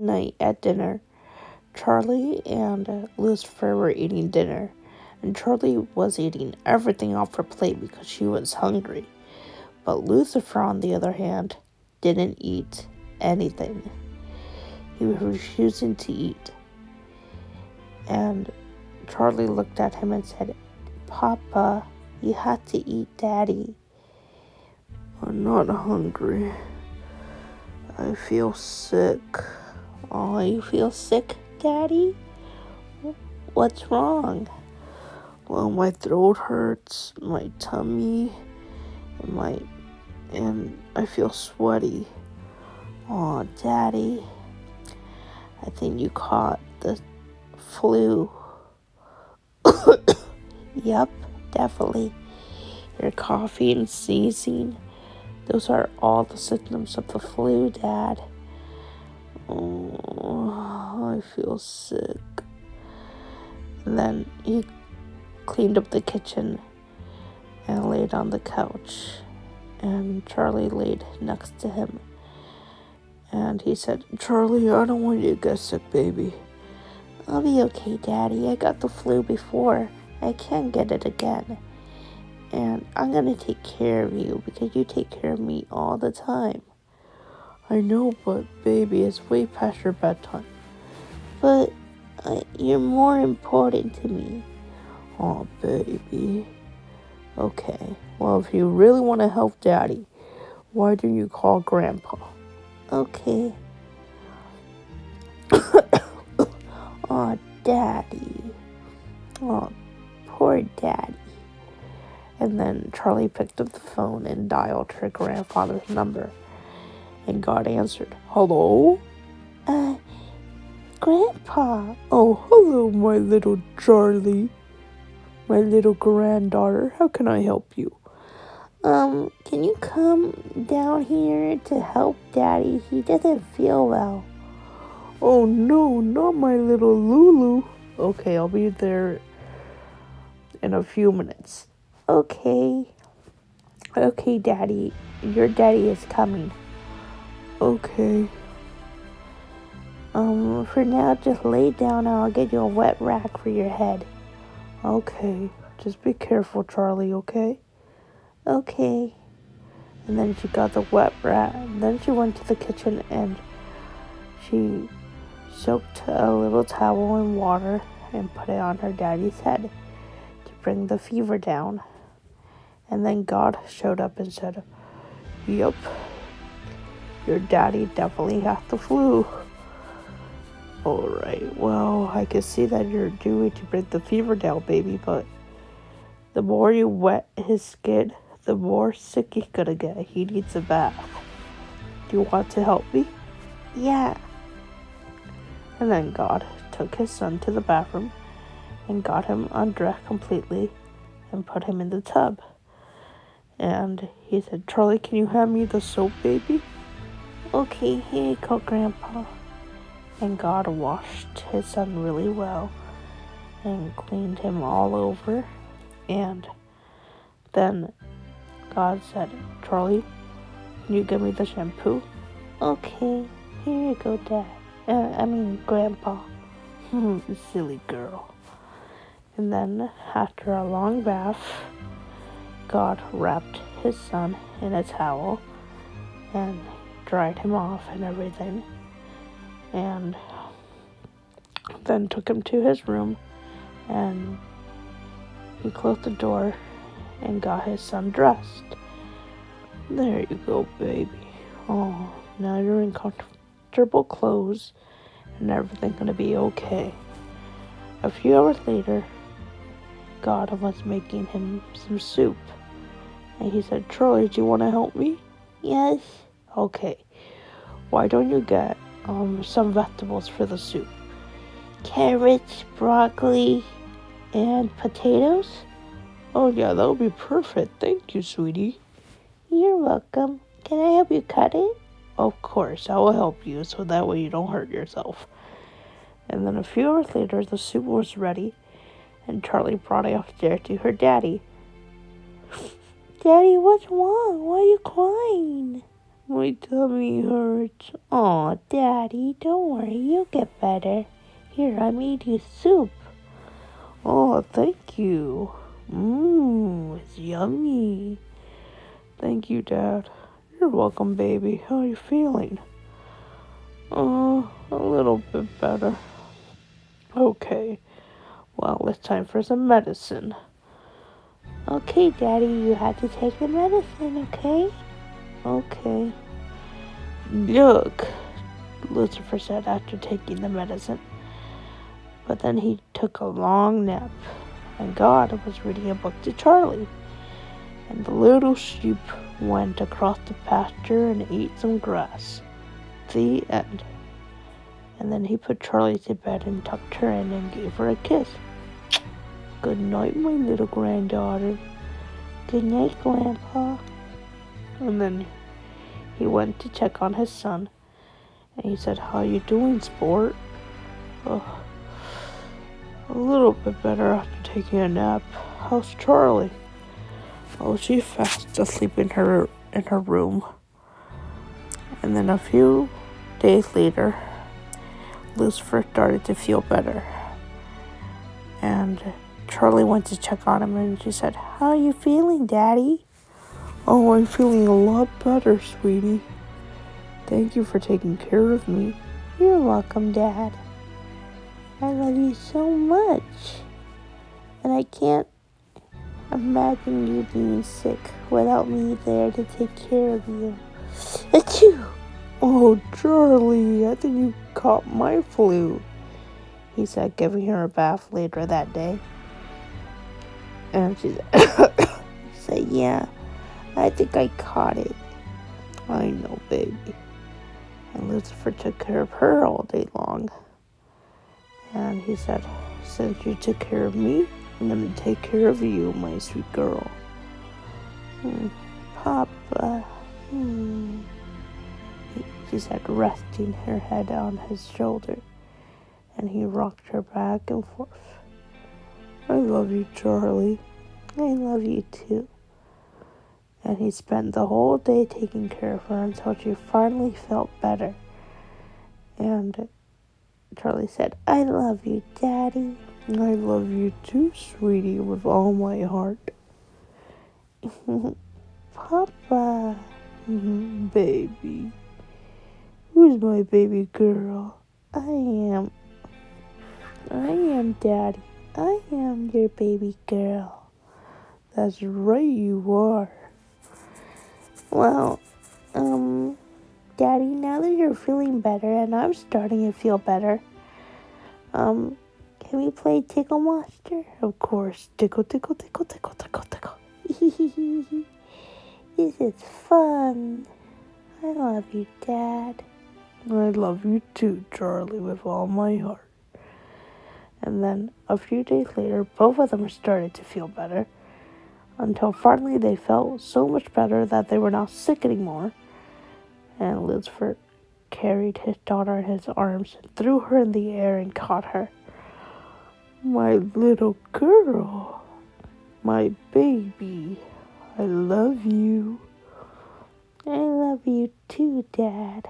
Night at dinner, Charlie and Lucifer were eating dinner, and Charlie was eating everything off her plate because she was hungry. But Lucifer, on the other hand, didn't eat anything. He was refusing to eat. And Charlie looked at him and said, "Papa, you have to eat Daddy." "I'm not hungry. I feel sick." "Oh, you feel sick, Daddy? What's wrong?" "Well, my throat hurts, my tummy, and I feel sweaty." "Oh, Daddy, I think you caught the flu." "Yep, definitely. You're coughing and sneezing. Those are all the symptoms of the flu, Dad." "Oh, I feel sick." And then he cleaned up the kitchen and laid on the couch. And Charlie laid next to him. And he said, "Charlie, I don't want you to get sick, baby." "I'll be okay, Daddy. I got the flu before. I can't get it again. And I'm going to take care of you because you take care of me all the time." "I know, but baby, it's way past your bedtime." "But you're more important to me." "Oh, baby." "Okay, well, if you really want to help Daddy, why don't you call Grandpa?" "Okay." "Oh, Daddy. Oh, poor Daddy." And then Charlie picked up the phone and dialed her grandfather's number. And God answered. "Hello?" "Grandpa." "Oh, hello, my little Charlie. My little granddaughter. How can I help you?" Can you come down here to help Daddy? He doesn't feel well." "Oh, no, not my little Lulu." "Okay, I'll be there in a few minutes." Okay, Daddy. Your daddy is coming." "Okay." For now, just lay down and I'll get you a wet rag for your head." "Okay, just be careful, Charlie, okay?" "Okay." And then she got the wet rag. Then she went to the kitchen and she soaked a little towel in water and put it on her daddy's head to bring the fever down. And then God showed up and said, "Yep, your daddy definitely has the flu." "Alright, well, I can see that you're doing to bring the fever down, baby, but the more you wet his skin, the more sick he's gonna get. He needs a bath. Do you want to help me?" "Yeah." And then God took his son to the bathroom and got him undressed completely and put him in the tub. And he said, "Charlie, can you hand me the soap, baby?" "Okay, here you go, Grandpa." And God washed his son really well and cleaned him all over. And then God said, "Charlie, can you give me the shampoo?" "Okay, here you go, Dad. Grandpa." Silly girl. And then, after a long bath, God wrapped his son in a towel and dried him off and everything. And then took him to his room and he closed the door and got his son dressed. "There you go, baby. Oh, now you're in comfortable clothes and everything's gonna be okay." A few hours later, God was making him some soup. And he said, "Charlie, do you want to help me?" "Yes." "Okay. Why don't you get some vegetables for the soup?" "Carrots, broccoli, and potatoes?" "Oh, yeah, that would be perfect. Thank you, sweetie." "You're welcome. Can I help you cut it?" "Of course, I will help you so that way you don't hurt yourself." And then a few hours later, the soup was ready, and Charlie brought it upstairs to her daddy. "Daddy, what's wrong? Why are you crying?" My tummy hurts. Aw, Daddy, don't worry, you'll get better. Here, I made you soup. Oh, thank you. It's yummy. Thank you, Dad. You're welcome, baby. How are you feeling? A little bit better. Okay. Well, it's time for some medicine. Okay, Daddy, you have to take the medicine, okay? Okay. Yuck, Lucifer said after taking the medicine. But then he took a long nap, and God was reading a book to Charlie. And the little sheep went across the pasture and ate some grass. The end. And then he put Charlie to bed and tucked her in and gave her a kiss. Good night, my little granddaughter. Good night, Grandpa. And then he went to check on his son. And he said, how you doing, sport? Oh, a little bit better after taking a nap. How's Charlie? Oh, she's fast asleep in her room. And then a few days later, Lucifer started to feel better. And Charlie went to check on him and she said, how are you feeling, Daddy? Oh, I'm feeling a lot better, sweetie. Thank you for taking care of me. You're welcome, Dad. I love you so much. And I can't imagine you being sick without me there to take care of you. Achoo! Oh, Charlie, I think you caught my flu, he said, giving her a bath later that day. And she said, yeah, I think I caught it. I know, baby. And Lucifer took care of her all day long. And he said, since you took care of me, I'm going to take care of you, my sweet girl. Papa. She said, resting her head on his shoulder. And he rocked her back and forth. I love you, Charlie. I love you too. And he spent the whole day taking care of her until she finally felt better. And Charlie said, I love you, Daddy. I love you too, sweetie, with all my heart. Papa. Baby. Who's my baby girl? I am Daddy. I am your baby girl. That's right, you are. Well, Daddy, now that you're feeling better and I'm starting to feel better, can we play Tickle Monster? Of course. Tickle, tickle, tickle, tickle, tickle, tickle. This is fun. I love you, Dad. I love you too, Charlie, with all my heart. And then a few days later, both of them started to feel better, until finally they felt so much better that they were not sick anymore. And Lucifer carried his daughter in his arms and threw her in the air and caught her. My little girl, my baby, I love you. I love you too, Dad.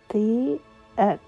The end.